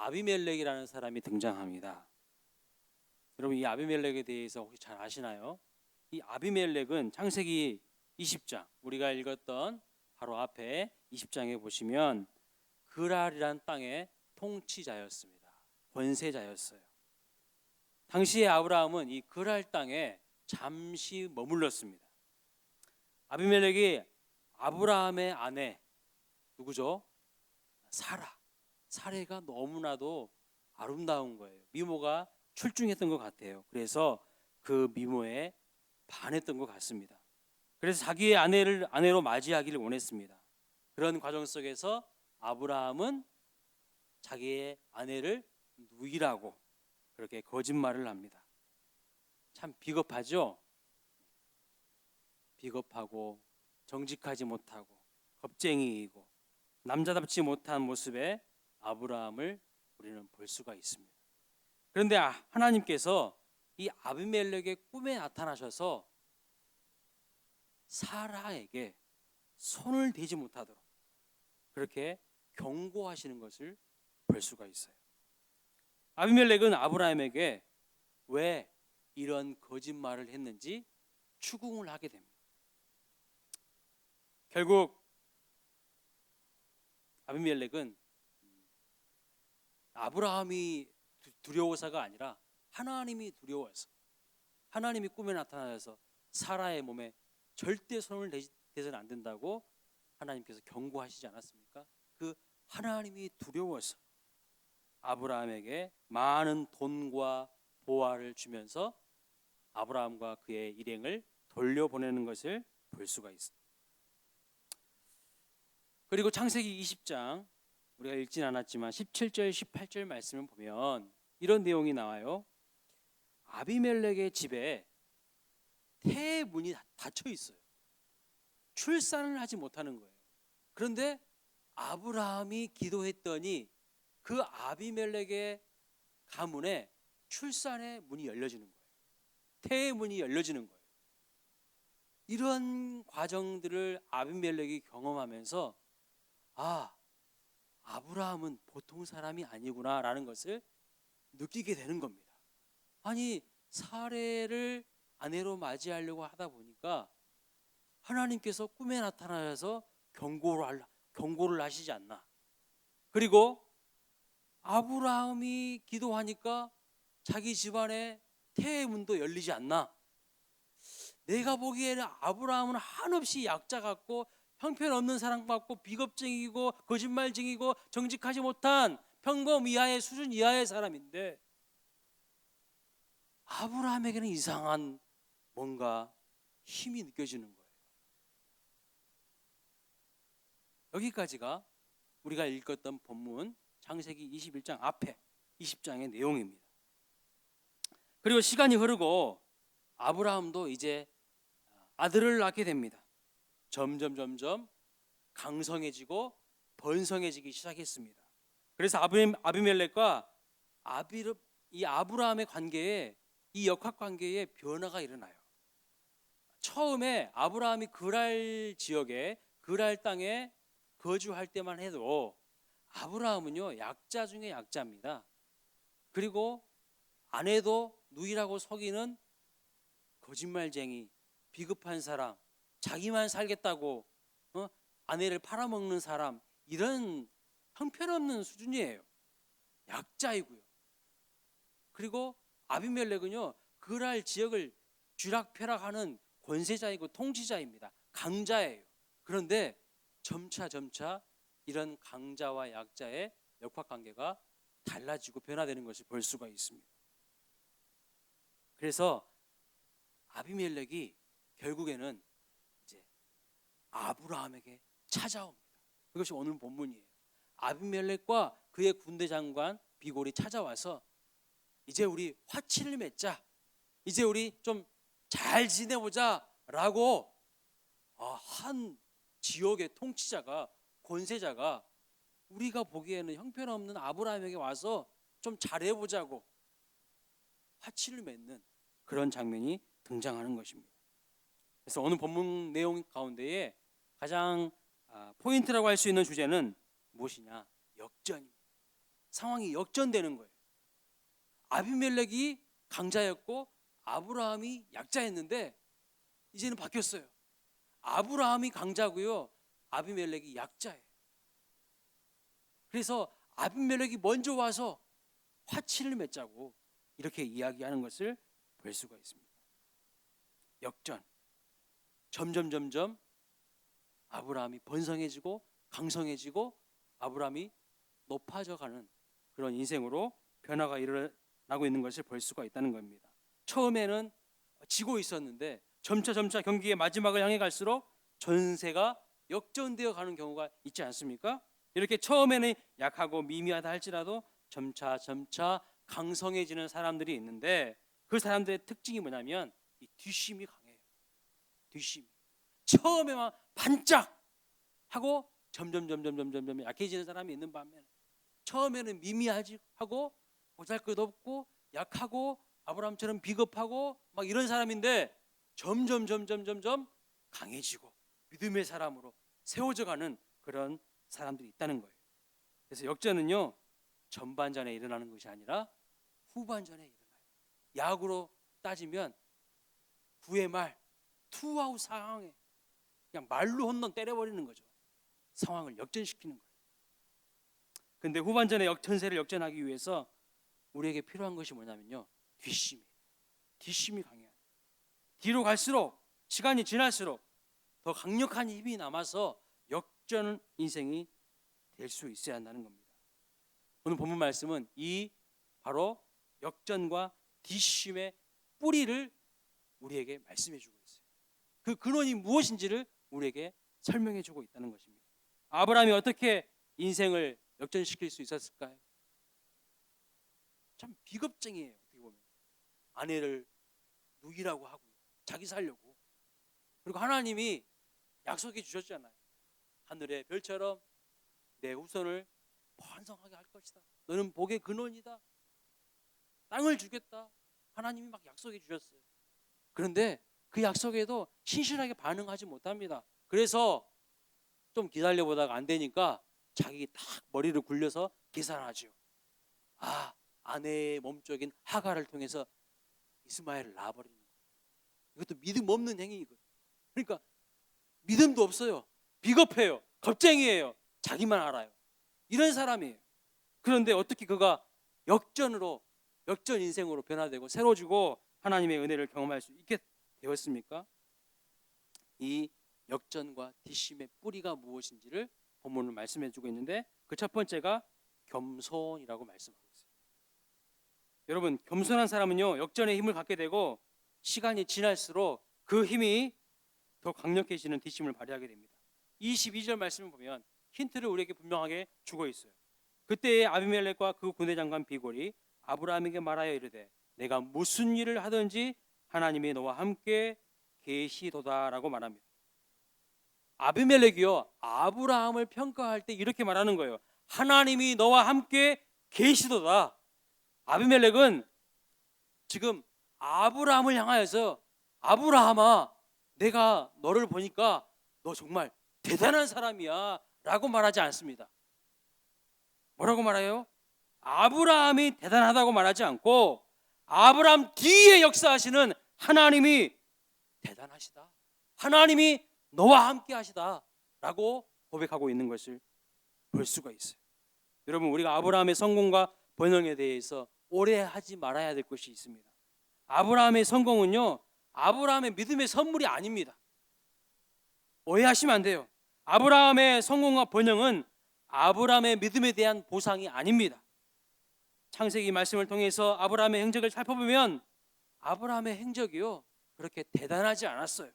아비멜렉이라는 사람이 등장합니다. 여러분, 이 아비멜렉에 대해서 혹시 잘 아시나요? 이 아비멜렉은 창세기 20장, 우리가 읽었던 바로 앞에 20장에 보시면 그랄이란 땅의 통치자였습니다. 권세자였어요. 당시에 아브라함은 이 그랄 땅에 잠시 머물렀습니다. 아비멜렉이 아브라함의 아내 누구죠? 사레가 너무나도 아름다운 거예요. 미모가 출중했던 것 같아요. 그래서 그 미모에 반했던 것 같습니다. 그래서 자기의 아내로 맞이하기를 원했습니다. 그런 과정 속에서 아브라함은 자기의 아내를 누이라고 그렇게 거짓말을 합니다. 참 비겁하죠? 비겁하고 정직하지 못하고 겁쟁이이고 남자답지 못한 모습의 아브라함을 우리는 볼 수가 있습니다. 그런데 하나님께서 이 아비멜렉의 꿈에 나타나셔서 사라에게 손을 대지 못하도록 그렇게 경고하시는 것을 볼 수가 있어요. 아비멜렉은 아브라함에게 왜 이런 거짓말을 했는지 추궁을 하게 됩니다. 결국 아비멜렉은 아브라함이 두려워서가 아니라 하나님이 두려워서, 하나님이 꿈에 나타나셔서 사라의 몸에 절대 손을 대서는 안 된다고 하나님께서 경고하시지 않았습니까? 그 하나님이 두려워서 아브라함에게 많은 돈과 보화를 주면서 아브라함과 그의 일행을 돌려보내는 것을 볼 수가 있습니다. 그리고 창세기 20장 우리가 읽진 않았지만 17절 18절 말씀을 보면 이런 내용이 나와요. 아비멜렉의 집에 태의 문이 닫혀 있어요. 출산을 하지 못하는 거예요. 그런데 아브라함이 기도했더니 그 아비멜렉의 가문에 출산의 문이 열려지는 거예요. 태의 문이 열려지는 거예요. 이런 과정들을 아비멜렉이 경험하면서 아브라함은 보통 사람이 아니구나 라는 것을 느끼게 되는 겁니다. 아니, 사레를 아내로 맞이하려고 하다 보니까 하나님께서 꿈에 나타나셔서 경고를 하시지 않나. 그리고 아브라함이 기도하니까 자기 집안에 태의 문도 열리지 않나. 내가 보기에는 아브라함은 한없이 약자 같고 형편없는 사람 같고 비겁쟁이고 거짓말쟁이고 정직하지 못한 평범 이하의 수준 이하의 사람인데 아브라함에게는 이상한 뭔가 힘이 느껴지는 거예요. 여기까지가 우리가 읽었던 본문 창세기 21장 앞에 20장의 내용입니다. 그리고 시간이 흐르고 아브라함도 이제 아들을 낳게 됩니다. 점점 강성해지고 번성해지기 시작했습니다. 그래서 아비멜렉과 이 아브라함의 관계에 이 역학관계에 변화가 일어나요. 처음에 아브라함이 그랄 지역에 그랄 땅에 거주할 때만 해도 아브라함은요 약자 중에 약자입니다. 그리고 아내도 누이라고 속이는 거짓말쟁이, 비겁한 사람, 자기만 살겠다고 아내를 팔아먹는 사람, 이런 형편없는 수준이에요. 약자이고요. 그리고 아비멜렉은요 그랄 지역을 쥐락펴락하는 권세자이고 통치자입니다. 강자예요. 그런데 점차 이런 강자와 약자의 역학관계가 달라지고 변화되는 것을 볼 수가 있습니다. 그래서 아비멜렉이 결국에는 이제 아브라함에게 찾아옵니다. 그것이 오늘 본문이에요. 아비멜렉과 그의 군대 장관 비골이 찾아와서 이제 우리 화치를 맺자, 이제 우리 좀 잘 지내보자 라고 한 지역의 통치자가, 권세자가 우리가 보기에는 형편없는 아브라함에게 와서 좀 잘해보자고 화치를 맺는 그런 장면이 등장하는 것입니다. 그래서 오늘 본문 내용 가운데에 가장 포인트라고 할 수 있는 주제는 무엇이냐? 역전입니다. 상황이 역전되는 거예요. 아비멜렉이 강자였고 아브라함이 약자였는데 이제는 바뀌었어요. 아브라함이 강자고요, 아비멜렉이 약자예요. 그래서 아비멜렉이 먼저 와서 화치를 맺자고 이렇게 이야기하는 것을 볼 수가 있습니다. 역전. 점점 아브라함이 번성해지고 강성해지고 아브라함이 높아져가는 그런 인생으로 변화가 일어나고 있는 것을 볼 수가 있다는 겁니다. 처음에는 지고 있었는데 점차 경기의 마지막을 향해 갈수록 전세가 역전되어 가는 경우가 있지 않습니까? 이렇게 처음에는 약하고 미미하다 할지라도 점차 강성해지는 사람들이 있는데, 그 사람들의 특징이 뭐냐면 이 뒷심이 강해요. 뒷심이 처음에만 반짝하고 점점 약해지는 사람이 있는 반면, 처음에는 미미하고 보잘것없고 약하고 아브라함처럼 비겁하고 막 이런 사람인데 점점 강해지고 믿음의 사람으로 세워져가는 그런 사람들이 있다는 거예요. 그래서 역전은요, 전반전에 일어나는 것이 아니라 후반전에 일어나요. 야구로 따지면 9회 말 투아웃 상황에 그냥 말로 홈런 때려버리는 거죠. 상황을 역전시키는 거예요. 근데 후반전에 전세를 역전하기 위해서 우리에게 필요한 것이 뭐냐면요, 뒷심이 강해야 돼요. 뒤로 갈수록, 시간이 지날수록 더 강력한 힘이 남아서 역전 인생이 될 수 있어야 한다는 겁니다. 오늘 본문 말씀은 이 바로 역전과 뒷심의 뿌리를 우리에게 말씀해 주고 있어요. 그 근원이 무엇인지를 우리에게 설명해 주고 있다는 것입니다. 아브라함이 어떻게 인생을 역전시킬 수 있었을까요? 참 비겁쟁이에요. 어떻게 보면 아내를 누이라고 하고요, 자기 살려고. 그리고 하나님이 약속해 주셨잖아요. 하늘의 별처럼 내 후손을 번성하게 할 것이다. 너는 복의 근원이다. 땅을 주겠다. 하나님이 막 약속해 주셨어요. 그런데 그 약속에도 신실하게 반응하지 못합니다. 그래서 좀 기다려보다가 안 되니까 자기 딱 머리를 굴려서 계산하죠. 아내의 몸쪽인 하갈을 통해서 이스마엘을 낳아버리는 거예요. 이것도 믿음 없는 행위이거든요. 그러니까 믿음도 없어요. 비겁해요. 겁쟁이에요. 자기만 알아요. 이런 사람이에요. 그런데 어떻게 그가 역전 인생으로 변화되고 새로지고 하나님의 은혜를 경험할 수 있게 되었습니까? 이 역전과 뒷심의 뿌리가 무엇인지를 본문은 말씀해 주고 있는데, 그 첫 번째가 겸손이라고 말씀하고 있어요. 여러분, 겸손한 사람은요, 역전의 힘을 갖게 되고 시간이 지날수록 그 힘이 더 강력해지는 뒷심을 발휘하게 됩니다. 22절 말씀을 보면 힌트를 우리에게 분명하게 주고 있어요. 그때의 아비멜렉과 그 군대 장관 비골이 아브라함에게 말하여 이르되 내가 무슨 일을 하든지 하나님이 너와 함께 계시도다라고 말합니다. 아비멜렉이요, 아브라함을 평가할 때 이렇게 말하는 거예요. 하나님이 너와 함께 계시도다. 아비멜렉은 지금 아브라함을 향하여서 아브라함아, 내가 너를 보니까 너 정말 대단한 사람이야 라고 말하지 않습니다. 뭐라고 말해요? 아브라함이 대단하다고 말하지 않고 아브라함 뒤에 역사하시는 하나님이 대단하시다, 하나님이 너와 함께 하시다 라고 고백하고 있는 것을 볼 수가 있어요. 여러분, 우리가 아브라함의 성공과 번영에 대해서 오래하지 말아야 될 것이 있습니다. 아브라함의 성공은요, 아브라함의 믿음의 선물이 아닙니다. 오해하시면 안 돼요. 아브라함의 성공과 번영은 아브라함의 믿음에 대한 보상이 아닙니다. 창세기 말씀을 통해서 아브라함의 행적을 살펴보면 아브라함의 행적이요, 그렇게 대단하지 않았어요.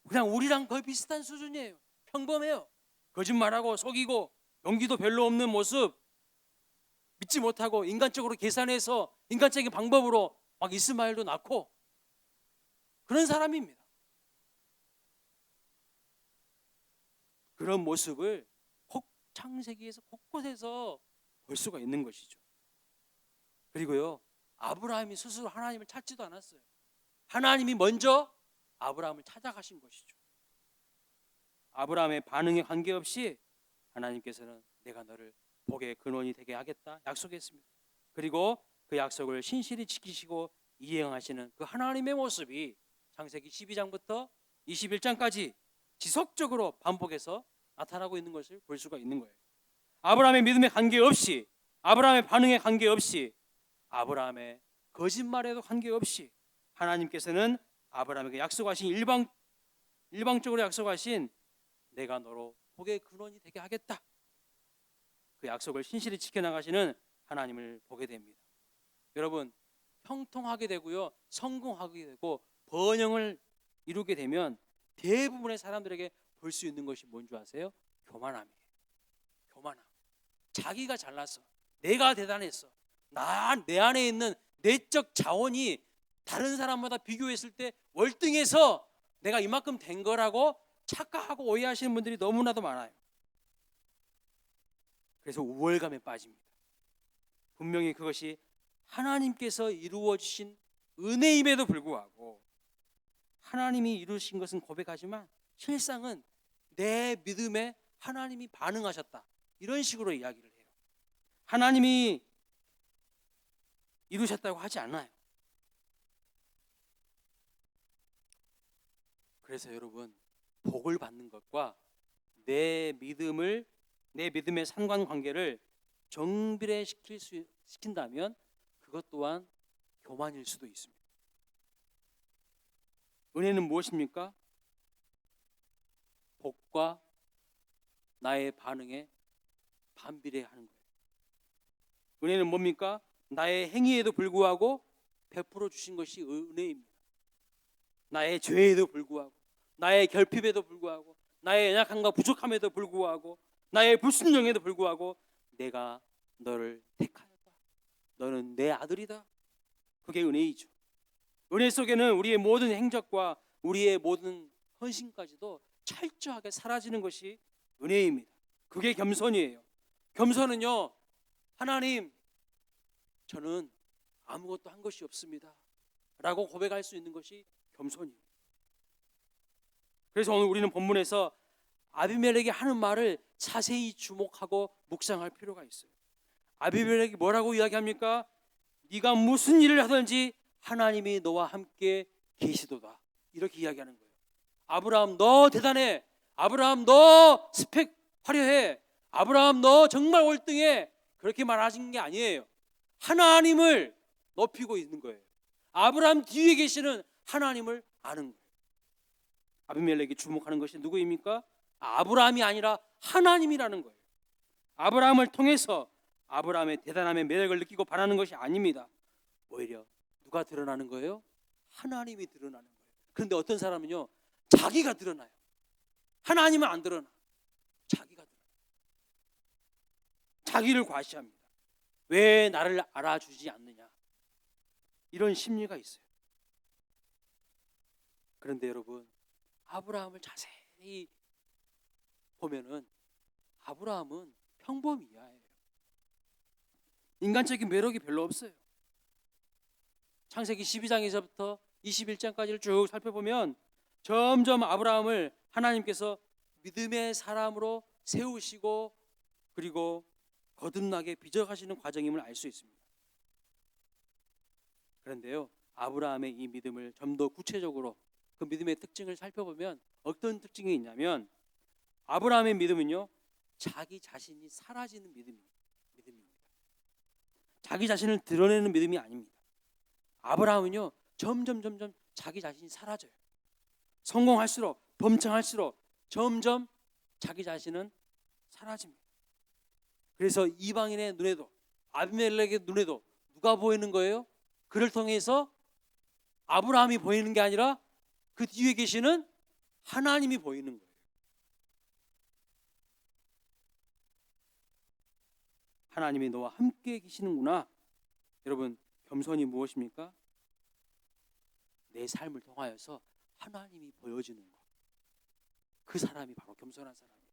그냥 우리랑 거의 비슷한 수준이에요. 평범해요. 거짓말하고 속이고 용기도 별로 없는 모습, 믿지 못하고 인간적으로 계산해서 인간적인 방법으로 막 이스마엘도 낳고 그런 사람입니다. 그런 모습을 창세기에서 곳곳에서 볼 수가 있는 것이죠. 그리고요, 아브라함이 스스로 하나님을 찾지도 않았어요. 하나님이 먼저 아브라함을 찾아가신 것이죠. 아브라함의 반응에 관계없이 하나님께서는 내가 너를 복의 근원이 되게 하겠다 약속했습니다. 그리고 그 약속을 신실히 지키시고 이행하시는 그 하나님의 모습이 창세기 12장부터 21장까지 지속적으로 반복해서 나타나고 있는 것을 볼 수가 있는 거예요. 아브라함의 믿음에 관계없이, 아브라함의 반응에 관계없이, 아브라함의 거짓말에도 관계없이 하나님께서는 아브라함에게 약속하신 일방적으로 약속하신 내가 너로 복의 근원이 되게 하겠다, 그 약속을 신실히 지켜나가시는 하나님을 보게 됩니다. 여러분, 형통하게 되고요, 성공하게 되고 번영을 이루게 되면 대부분의 사람들에게 볼 수 있는 것이 뭔지 아세요? 교만함이에요. 교만함. 자기가 잘났어, 내가 대단했어, 내 안에 있는 내적 자원이 다른 사람마다 비교했을 때 월등해서 내가 이만큼 된 거라고 착각하고 오해하시는 분들이 너무나도 많아요. 그래서 우월감에 빠집니다. 분명히 그것이 하나님께서 이루어 주신 은혜임에도 불구하고 하나님이 이루신 것은 고백하지만 실상은 내 믿음에 하나님이 반응하셨다, 이런 식으로 이야기를 해요. 하나님이 이루셨다고 하지 않아요. 그래서 여러분, 복을 받는 것과 내 믿음의 상관관계를 시킨다면 그것 또한 교만일 수도 있습니다. 은혜는 무엇입니까? 복과 나의 반응에 반비례하는 거예요. 은혜는 뭡니까? 나의 행위에도 불구하고 베풀어 주신 것이 은혜입니다. 나의 죄에도 불구하고, 나의 결핍에도 불구하고, 나의 연약함과 부족함에도 불구하고, 나의 불순종에도 불구하고 내가 너를 택하였다, 너는 내 아들이다, 그게 은혜이죠. 은혜 속에는 우리의 모든 행적과 우리의 모든 헌신까지도 철저하게 사라지는 것이 은혜입니다. 그게 겸손이에요. 겸손은요, 하나님, 저는 아무것도 한 것이 없습니다 라고 고백할 수 있는 것이 겸손이에요. 그래서 오늘 우리는 본문에서 아비멜렉이 하는 말을 자세히 주목하고 묵상할 필요가 있어요. 아비멜렉이 뭐라고 이야기합니까? 네가 무슨 일을 하든지 하나님이 너와 함께 계시도다, 이렇게 이야기하는 거예요. 아브라함 너 대단해, 아브라함 너 스펙 화려해, 아브라함 너 정말 월등해, 그렇게 말하신 게 아니에요. 하나님을 높이고 있는 거예요. 아브라함 뒤에 계시는 하나님을 아는 거예요. 아비멜렉이 주목하는 것이 누구입니까? 아브라함이 아니라 하나님이라는 거예요. 아브라함을 통해서 아브라함의 대단함의 매력을 느끼고 바라는 것이 아닙니다. 오히려 누가 드러나는 거예요? 하나님이 드러나는 거예요. 그런데 어떤 사람은요, 자기가 드러나요. 하나님은 안 드러나. 자기가 드러나. 자기를 과시합니다. 왜 나를 알아주지 않느냐, 이런 심리가 있어요. 그런데 여러분, 아브라함을 자세히 보면은 아브라함은 평범이야예요. 인간적인 매력이 별로 없어요. 창세기 12장에서부터 21장까지를 쭉 살펴보면 점점 아브라함을 하나님께서 믿음의 사람으로 세우시고 그리고 거듭나게 빚어가시는 과정임을 알 수 있습니다. 그런데요, 아브라함의 이 믿음을 좀 더 구체적으로 그 믿음의 특징을 살펴보면 어떤 특징이 있냐면, 아브라함의 믿음은요, 자기 자신이 사라지는 믿음입니다. 자기 자신을 드러내는 믿음이 아닙니다. 아브라함은요, 점점 자기 자신이 사라져요. 성공할수록, 범창할수록 점점 자기 자신은 사라집니다. 그래서 이방인의 눈에도, 아비멜렉의 눈에도 누가 보이는 거예요? 그를 통해서 아브라함이 보이는 게 아니라 그 뒤에 계시는 하나님이 보이는 거예요. 하나님이 너와 함께 계시는구나. 여러분, 겸손이 무엇입니까? 내 삶을 통하여서 하나님이 보여지는 것. 그 사람이 바로 겸손한 사람이에요.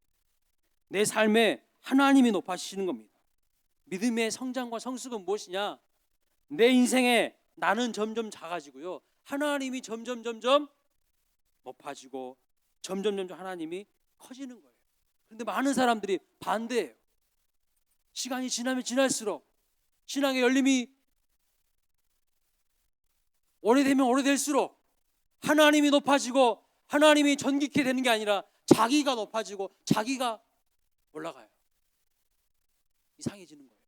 내 삶에 하나님이 높아지시는 겁니다. 믿음의 성장과 성숙은 무엇이냐? 내 인생에 나는 점점 작아지고요, 하나님이 점점 높아지고 점점 하나님이 커지는 거예요. 그런데 많은 사람들이 반대예요. 시간이 지나면 지날수록 신앙의 열림이 오래되면 오래될수록 하나님이 높아지고 하나님이 존귀케 되는 게 아니라 자기가 높아지고 자기가 올라가요. 이상해지는 거예요.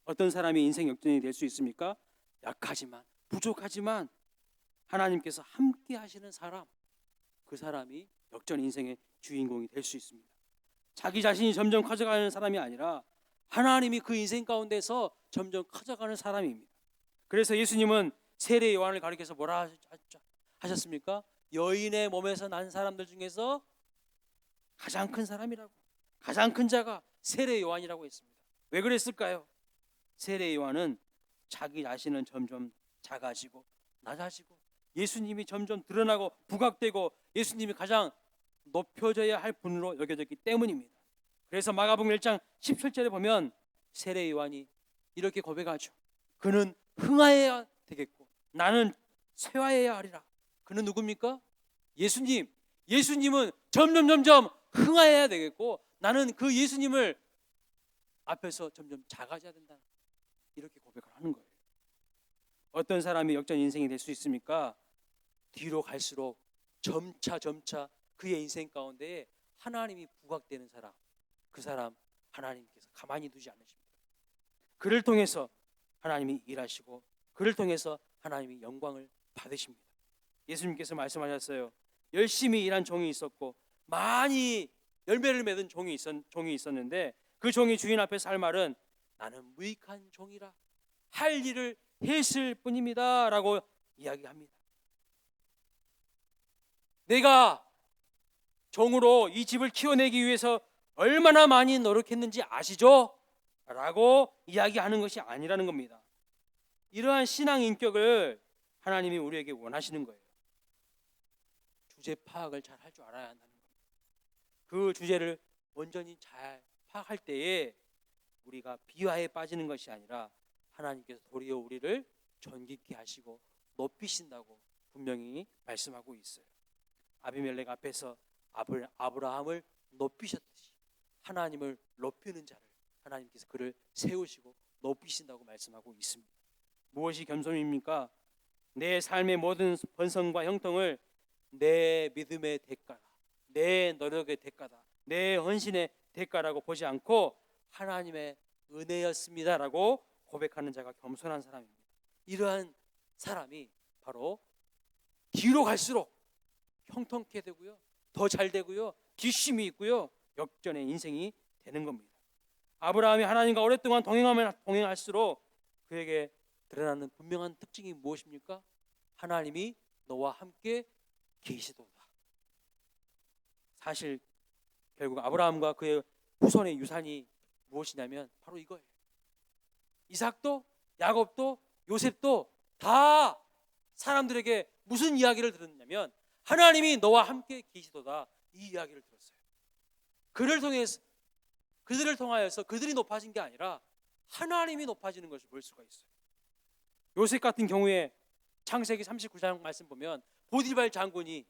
어떤 사람이 인생 역전이 될 수 있습니까? 약하지만 부족하지만 하나님께서 함께 하시는 사람, 그 사람이 역전 인생의 주인공이 될 수 있습니다. 자기 자신이 점점 커져가는 사람이 아니라 하나님이 그 인생 가운데서 점점 커져가는 사람입니다. 그래서 예수님은 세례 요한을 가리켜서 뭐라 하셨습니까? 여인의 몸에서 난 사람들 중에서 가장 큰 사람이라고, 가장 큰 자가 세례 요한이라고 했습니다. 왜 그랬을까요? 세례 요한은 자기 자신은 점점 작아지고 낮아지고 예수님이 점점 드러나고 부각되고 예수님이 가장 높여져야 할 분으로 여겨졌기 때문입니다. 그래서 마가복음 1장 17절에 보면 세례 요한이 이렇게 고백하죠. 그는 흥하여야 되겠고 나는 쇠하여야 하리라. 그는 누굽니까? 예수님. 예수님은 점점 흥하여야 되겠고 나는 그 예수님을 앞에서 점점 작아져야 된다. 이렇게 고백을 하는 거예요. 어떤 사람이 역전 인생이 될 수 있습니까? 뒤로 갈수록 점차 그의 인생 가운데에 하나님이 부각되는 사람, 그 사람 하나님께서 가만히 두지 않으십니다. 그를 통해서 하나님이 일하시고 그를 통해서 하나님이 영광을 받으십니다. 예수님께서 말씀하셨어요. 열심히 일한 종이 있었고 많이 열매를 맺은 종이 있었는데 그 종이 주인 앞에서 할 말은 나는 무익한 종이라 할 일을 했을 뿐입니다 라고 이야기합니다. 내가 종으로 이 집을 키워내기 위해서 얼마나 많이 노력했는지 아시죠? 라고 이야기하는 것이 아니라는 겁니다. 이러한 신앙 인격을 하나님이 우리에게 원하시는 거예요. 주제 파악을 잘 할 줄 알아야 한다는 겁니다. 그 주제를 온전히 잘 파악할 때에 우리가 비화에 빠지는 것이 아니라 하나님께서 도리어 우리를 존귀케 하시고 높이신다고 분명히 말씀하고 있어요. 아비멜렉 앞에서 아브라함을 높이셨듯이 하나님을 높이는 자를 하나님께서 그를 세우시고 높이신다고 말씀하고 있습니다. 무엇이 겸손입니까? 내 삶의 모든 번성과 형통을 내 믿음의 대가다, 내 노력의 대가다, 내 헌신의 대가라고 보지 않고 하나님의 은혜였습니다라고 고백하는 자가 겸손한 사람입니다. 이러한 사람이 바로 뒤로 갈수록 형통케 되고요, 더 잘 되고요, 뒷심이 있고요, 역전의 인생이 되는 겁니다. 아브라함이 하나님과 오랫동안 동행할수록 그에게 드러나는 분명한 특징이 무엇입니까? 하나님이 너와 함께 계시도다. 사실 결국 아브라함과 그의 후손의 유산이 무엇이냐면 바로 이거예요. 이삭도 야곱도 요셉도 다 사람들에게 무슨 이야기를 들었냐면 하나님이 너와 함께 계시도다, 이 이야기를 들었어요. 그들을 통하여서 그들이 높아진 게 아니라 하나님이 높아지는 것을 볼 수가 있어요. 요셉 같은 경우에 창세기 39장 말씀 보면 보디발 장군이,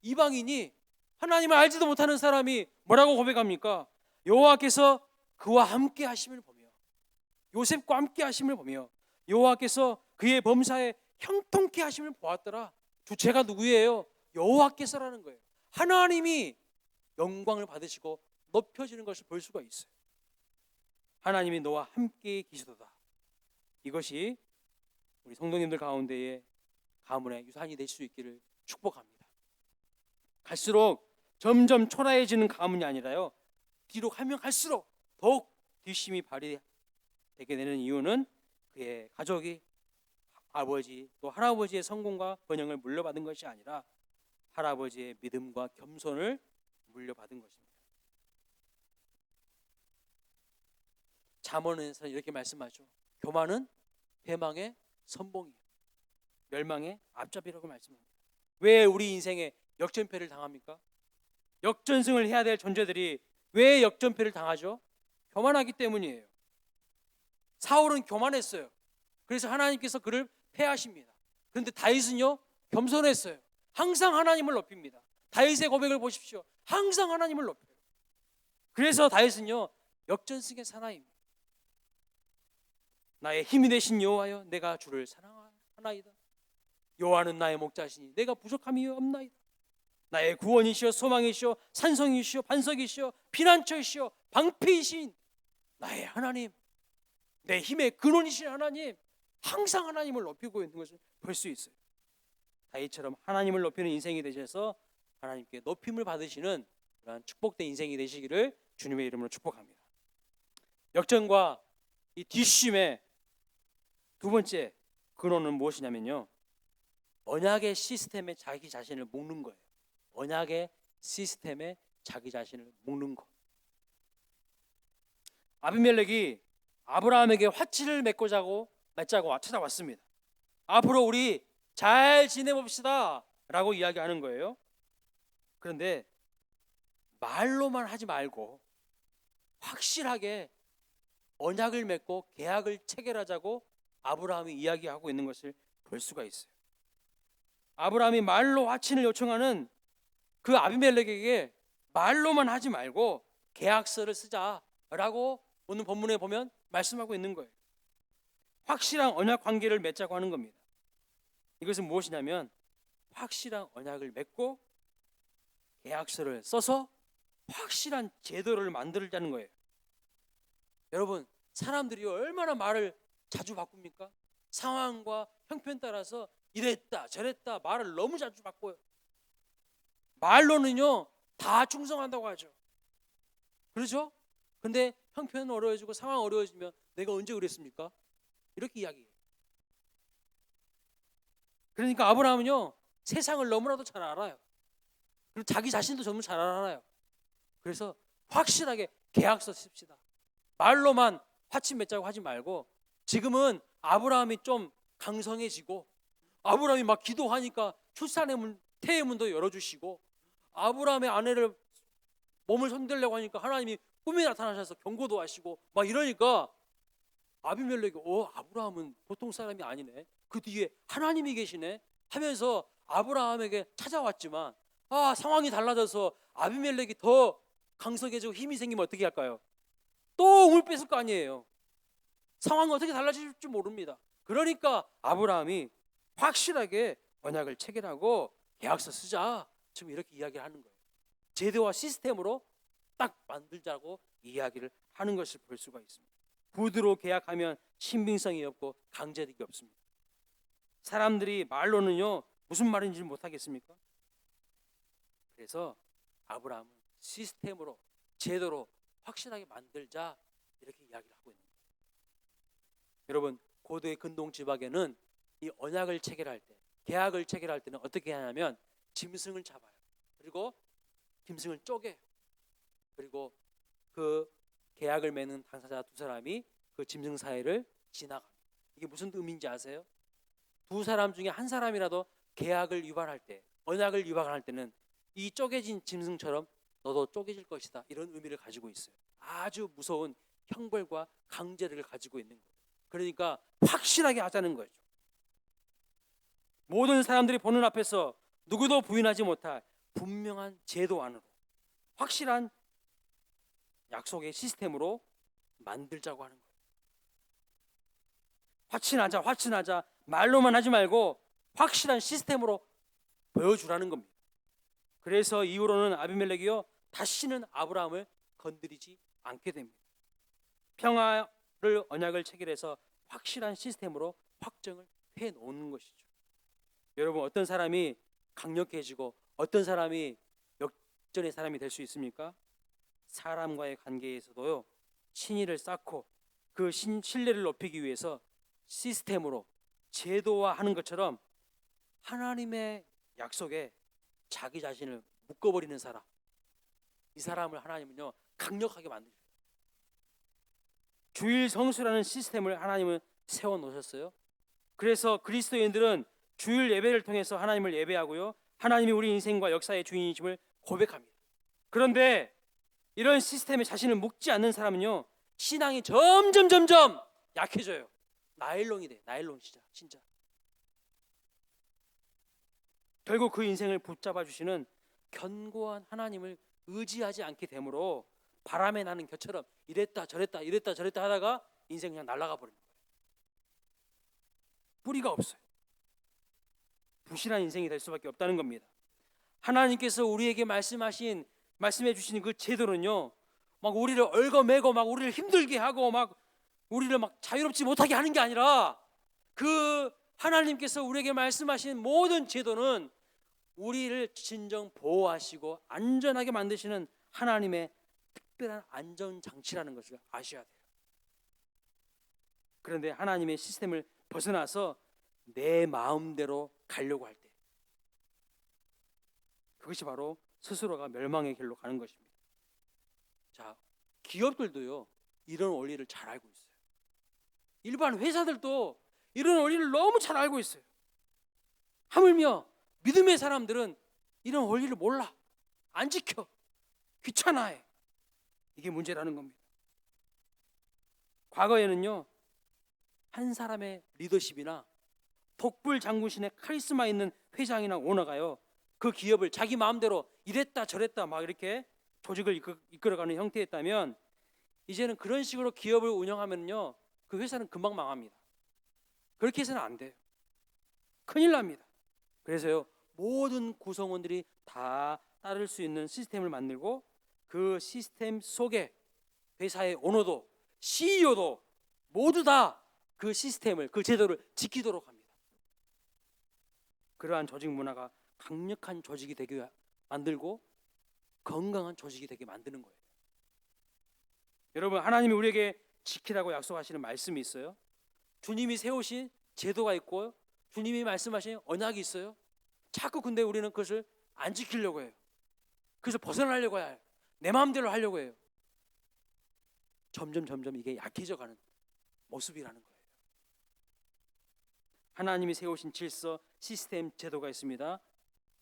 이방인이, 하나님을 알지도 못하는 사람이 뭐라고 고백합니까? 여호와께서 그와 함께 하심을 보며, 요셉과 함께 하심을 보며 여호와께서 그의 범사에 형통케 하심을 보았더라. 주체가 누구예요? 여호와께서라는 거예요. 하나님이 영광을 받으시고 높여지는 것을 볼 수가 있어요. 하나님이 너와 함께 계시도다. 이것이 우리 성도님들 가운데에 가문의 유산이 될 수 있기를 축복합니다. 갈수록 점점 초라해지는 가문이 아니라요, 뒤로 가면 갈수록 더욱 뒷심이 발휘되게 되는 이유는 그의 가족이 아버지 또 할아버지의 성공과 번영을 물려받은 것이 아니라 할아버지의 믿음과 겸손을 물려받은 것입니다. 잠언에서 이렇게 말씀하죠. 교만은 패망의 선봉이에요, 멸망의 앞잡이라고 말씀합니다. 왜 우리 인생에 역전패를 당합니까? 역전승을 해야 될 존재들이 왜 역전패를 당하죠? 교만하기 때문이에요. 사울은 교만했어요. 그래서 하나님께서 그를 패하십니다. 그런데 다윗은요, 겸손했어요. 항상 하나님을 높입니다. 다윗의 고백을 보십시오. 항상 하나님을 높여요. 그래서 다윗은요 역전승의 사나이입니다. 나의 힘이 되신 여호와여, 내가 주를 사랑하나이다. 여호와는 나의 목자시니 내가 부족함이 없나이다. 나의 구원이시여 소망이시여 산성이시여 반석이시여 피난처이시여 방패이신 나의 하나님, 내 힘의 근원이신 하나님, 항상 하나님을 높이고 있는 것을 볼 수 있어요. 다윗처럼 하나님을 높이는 인생이 되셔서 하나님께 높임을 받으시는 그러한 축복된 인생이 되시기를 주님의 이름으로 축복합니다. 역전과 이 뒷심의 두 번째 근원은 무엇이냐면요, 언약의 시스템에 자기 자신을 묶는 거예요. 언약의 시스템에 자기 자신을 묶는 것. 아비멜렉이 아브라함에게 화치를 맺자고 찾아왔습니다. 앞으로 우리 잘 지내봅시다 라고 이야기하는 거예요. 그런데 말로만 하지 말고 확실하게 언약을 맺고 계약을 체결하자고 아브라함이 이야기하고 있는 것을 볼 수가 있어요. 아브라함이 말로 화친을 요청하는 그 아비멜렉에게 말로만 하지 말고 계약서를 쓰자라고 오늘 본문에 보면 말씀하고 있는 거예요. 확실한 언약 관계를 맺자고 하는 겁니다. 이것은 무엇이냐면 확실한 언약을 맺고 계약서를 써서 확실한 제도를 만들자는 거예요. 여러분, 사람들이 얼마나 말을 자주 바꿉니까? 상황과 형편 따라서 이랬다 저랬다 말을 너무 자주 바꿔요. 말로는요 다 충성한다고 하죠. 그렇죠? 근데 형편 어려워지고 상황 어려워지면 내가 언제 그랬습니까? 이렇게 이야기해요. 그러니까 아브라함은요 세상을 너무나도 잘 알아요. 그리고 자기 자신도 너무 잘 알아요. 그래서 확실하게 계약서 씁시다. 말로만 화친 맺자고 하지 말고, 지금은 아브라함이 좀 강성해지고 아브라함이 막 기도하니까 출산의 문, 태의 문도 열어주시고, 아브라함의 아내를 몸을 손대려고 하니까 하나님이 꿈에 나타나셔서 경고도 하시고 막 이러니까 아비멜렉이 아브라함은 보통 사람이 아니네, 그 뒤에 하나님이 계시네 하면서 아브라함에게 찾아왔지만, 상황이 달라져서 아비멜렉이 더 강성해지고 힘이 생기면 어떻게 할까요? 또 웅을 뺐을 거 아니에요. 상황이 어떻게 달라질지 모릅니다. 그러니까 아브라함이 확실하게 언약을 체결하고 계약서 쓰자, 지금 이렇게 이야기를 하는 거예요. 제도와 시스템으로 딱 만들자고 이야기를 하는 것을 볼 수가 있습니다. 구두로 계약하면 신빙성이 없고 강제력이 없습니다. 사람들이 말로는요 무슨 말인지 못하겠습니까? 그래서 아브라함은 시스템으로 제도로 확실하게 만들자, 이렇게 이야기를 하고 있는 거예요. 여러분, 고도의 근동 지방에는 이 언약을 체결할 때, 계약을 체결할 때는 어떻게 하냐면 짐승을 잡아요. 그리고 짐승을 쪼개요. 그리고 그 계약을 맺는 당사자 두 사람이 그 짐승 사이를 지나갑니다. 이게 무슨 의미인지 아세요? 두 사람 중에 한 사람이라도 계약을 위반할 때, 언약을 위반할 때는 이 쪼개진 짐승처럼 너도 쪼개질 것이다, 이런 의미를 가지고 있어요. 아주 무서운 형벌과 강제력을 가지고 있는 거예요. 그러니까 확실하게 하자는 거죠. 모든 사람들이 보는 앞에서 누구도 부인하지 못할 분명한 제도 안으로, 확실한 약속의 시스템으로 만들자고 하는 거예요. 화친하자 말로만 하지 말고 확실한 시스템으로 보여주라는 겁니다. 그래서 이후로는 아비멜렉이요 다시는 아브라함을 건드리지 않게 됩니다. 평화를 언약을 체결해서 확실한 시스템으로 확정을 해놓는 것이죠. 여러분, 어떤 사람이 강력해지고 어떤 사람이 역전의 사람이 될 수 있습니까? 사람과의 관계에서도요 신의를 쌓고 그 신뢰를 높이기 위해서 시스템으로 제도화하는 것처럼 하나님의 약속에 자기 자신을 묶어버리는 사람, 이 사람을 하나님은요 강력하게 만들어요. 주일 성수라는 시스템을 하나님은 세워놓으셨어요. 그래서 그리스도인들은 주일 예배를 통해서 하나님을 예배하고요, 하나님이 우리 인생과 역사의 주인이심을 고백합니다. 그런데 이런 시스템에 자신을 묶지 않는 사람은요 신앙이 점점 약해져요. 나일론이 돼. 나일론 진짜. 결국 그 인생을 붙잡아 주시는 견고한 하나님을 의지하지 않게 되므로 바람에 나는 겨처럼 이랬다 저랬다 하다가 인생 그냥 날아가 버리는 거예요. 뿌리가 없어요. 부실한 인생이 될 수밖에 없다는 겁니다. 하나님께서 우리에게 말씀해 주시는 그 제도는요, 막 우리를 얽어매고 막 우리를 힘들게 하고 막 우리를 막 자유롭지 못하게 하는 게 아니라, 그 하나님께서 우리에게 말씀하신 모든 제도는 우리를 진정 보호하시고 안전하게 만드시는 하나님의 특별한 안전장치라는 것을 아셔야 돼요. 그런데 하나님의 시스템을 벗어나서 내 마음대로 가려고 할 때, 그것이 바로 스스로가 멸망의 길로 가는 것입니다. 자, 기업들도요, 이런 원리를 잘 알고 있어요. 일반 회사들도 이런 원리를 너무 잘 알고 있어요. 하물며 믿음의 사람들은 이런 원리를 몰라, 안 지켜, 귀찮아해. 이게 문제라는 겁니다. 과거에는요, 한 사람의 리더십이나 독불 장군신의 카리스마 있는 회장이나 오너가요, 그 기업을 자기 마음대로 이랬다 저랬다 막 이렇게 조직을 이끌어가는 형태였다면, 이제는 그런 식으로 기업을 운영하면요, 그 회사는 금방 망합니다. 그렇게 해서는 안 돼요. 큰일 납니다. 그래서요, 모든 구성원들이 다 따를 수 있는 시스템을 만들고, 그 시스템 속에 회사의 오너도 CEO도 모두 다 그 시스템을, 그 제도를 지키도록 합니다. 그러한 조직 문화가 강력한 조직이 되게 만들고 건강한 조직이 되게 만드는 거예요. 여러분, 하나님이 우리에게 지키라고 약속하시는 말씀이 있어요. 주님이 세우신 제도가 있고 주님이 말씀하신 언약이 있어요. 자꾸 근데 우리는 그것을 안 지키려고 해요. 그래서 벗어나려고 해요. 내 마음대로 하려고 해요. 점점 이게 약해져 가는 모습이라는 거예요. 하나님이 세우신 질서, 시스템, 제도가 있습니다.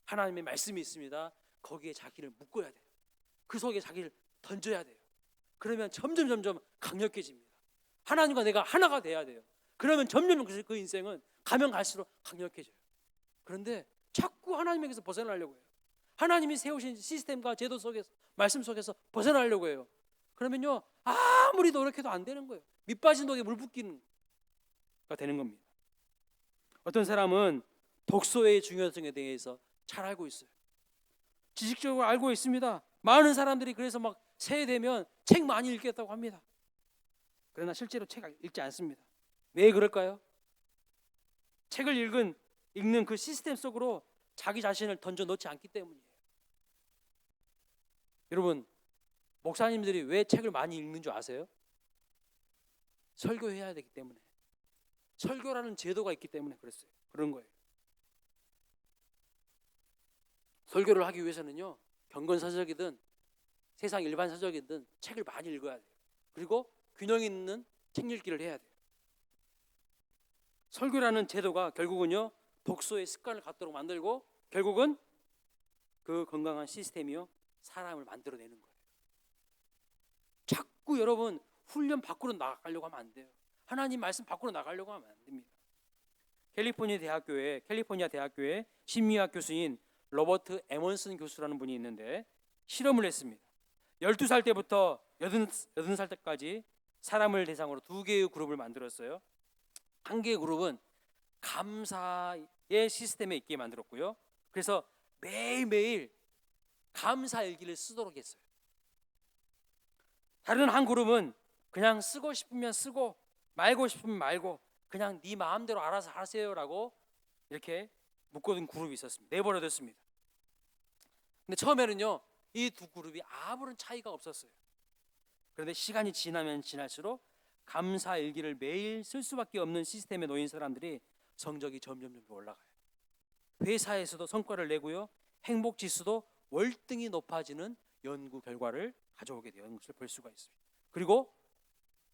하나님의 말씀이 있습니다. 거기에 자기를 묶어야 돼요. 그 속에 자기를 던져야 돼요. 그러면 점점 강력해집니다. 하나님과 내가 하나가 돼야 돼요. 그러면 점점 그 인생은 가면 갈수록 강력해져요. 그런데 자꾸 하나님에게서 벗어나려고 해요. 하나님이 세우신 시스템과 제도 속에서, 말씀 속에서 벗어나려고 해요. 그러면요, 아무리 노력해도 안 되는 거예요. 밑 빠진 독에 물 붓기는 가 되는 겁니다. 어떤 사람은 독서의 중요성에 대해서 잘 알고 있어요. 지식적으로 알고 있습니다. 많은 사람들이 그래서 막 새해 되면 책 많이 읽겠다고 합니다. 그러나 실제로 책 읽지 않습니다. 왜 그럴까요? 책을 읽는 그 시스템 속으로 자기 자신을 던져 넣지 않기 때문이에요. 여러분, 목사님들이 왜 책을 많이 읽는 줄 아세요? 설교해야 되기 때문에. 설교라는 제도가 있기 때문에 그런 거예요. 설교를 하기 위해서는요, 경건서적이든 세상 일반 서적이든 책을 많이 읽어야 돼요. 그리고 균형 있는 책 읽기를 해야 돼요. 설교라는 제도가 결국은요, 독서의 습관을 갖도록 만들고, 결국은 그 건강한 시스템이요, 사람을 만들어내는 거예요. 자꾸 여러분 훈련 밖으로 나가려고 하면 안 돼요. 하나님 말씀 밖으로 나가려고 하면 안 됩니다. 캘리포니아 대학교의 심리학 교수인 로버트 에먼슨 교수라는 분이 있는데, 실험을 했습니다. 12살 때부터 80살 때까지 사람을 대상으로 2개의 그룹을 만들었어요. 한 개의 그룹은 감사의 시스템에 있게 만들었고요. 그래서 매일매일 감사 일기를 쓰도록 했어요. 다른 한 그룹은 그냥 쓰고 싶으면 쓰고 말고 싶으면 말고 그냥 네 마음대로 알아서 하세요라고 이렇게 묶어둔 그룹이 있었습니다. 내버려뒀습니다. 근데 처음에는요, 이 두 그룹이 아무런 차이가 없었어요. 그런데 시간이 지나면 지날수록 감사 일기를 매일 쓸 수밖에 없는 시스템에 놓인 사람들이 성적이 점점 올라가요. 회사에서도 성과를 내고요, 행복 지수도 월등히 높아지는 연구 결과를 가져오게 되는 것을 볼 수가 있습니다. 그리고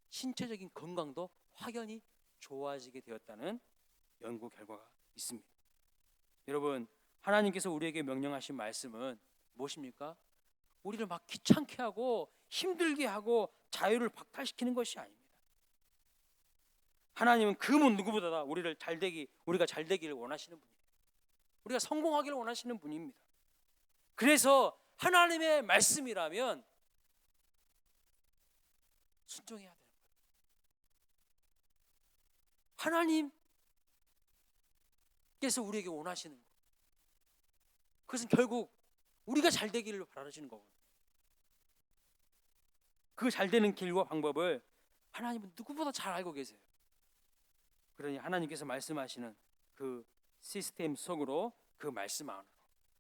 신체적인 건강도 확연히 좋아지게 되었다는 연구 결과가 있습니다. 여러분, 하나님께서 우리에게 명령하신 말씀은 무엇입니까? 우리를 막 귀찮게 하고 힘들게 하고 자유를 박탈시키는 것이 아닙니다. 하나님은 그 누구보다 우리가 잘 되기를 원하시는 분이에요. 우리가 성공하기를 원하시는 분입니다. 그래서 하나님의 말씀이라면 순종해야 되는 거예요. 하나님께서 우리에게 원하시는 거, 그것은 결국 우리가 잘 되기를 바라시는 거거든요. 그 잘 되는 길과 방법을 하나님은 누구보다 잘 알고 계세요. 그러니 하나님께서 말씀하시는 그 시스템 속으로, 그 말씀 안으로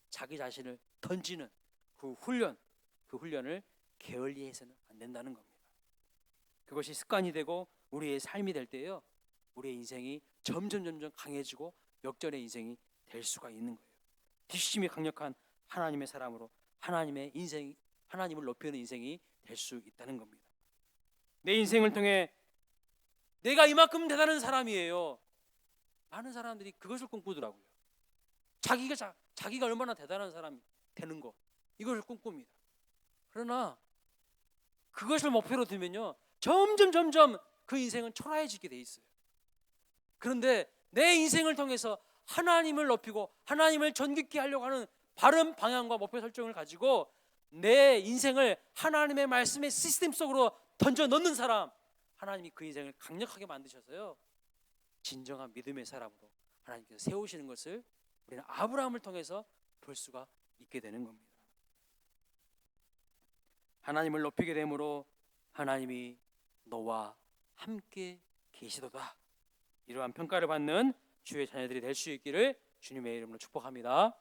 자기 자신을 던지는 그 훈련을 게을리해서는 안 된다는 겁니다. 그것이 습관이 되고 우리의 삶이 될 때요, 우리의 인생이 점점 강해지고 역전의 인생이 될 수가 있는 거예요. 뒷심이 강력한 하나님의 사람으로 하나님의 인생, 하나님을 높이는 인생이 될 수 있다는 겁니다. 내 인생을 통해 내가 이만큼 대단한 사람이에요. 많은 사람들이 그것을 꿈꾸더라고요. 자기가 얼마나 대단한 사람이 되는 거, 이것을 꿈꿉니다. 그러나 그것을 목표로 두면요, 점점 그 인생은 초라해지게 돼 있어요. 그런데 내 인생을 통해서 하나님을 높이고 하나님을 존귀케 하려고 하는 바른 방향과 목표 설정을 가지고 내 인생을 하나님의 말씀의 시스템 속으로 던져 넣는 사람, 하나님이 그 인생을 강력하게 만드셔서요, 진정한 믿음의 사람으로 하나님께서 세우시는 것을 우리는 아브라함을 통해서 볼 수가 있게 되는 겁니다. 하나님을 높이게 되므로 하나님이 너와 함께 계시도다, 이러한 평가를 받는 주의 자녀들이 될 수 있기를 주님의 이름으로 축복합니다.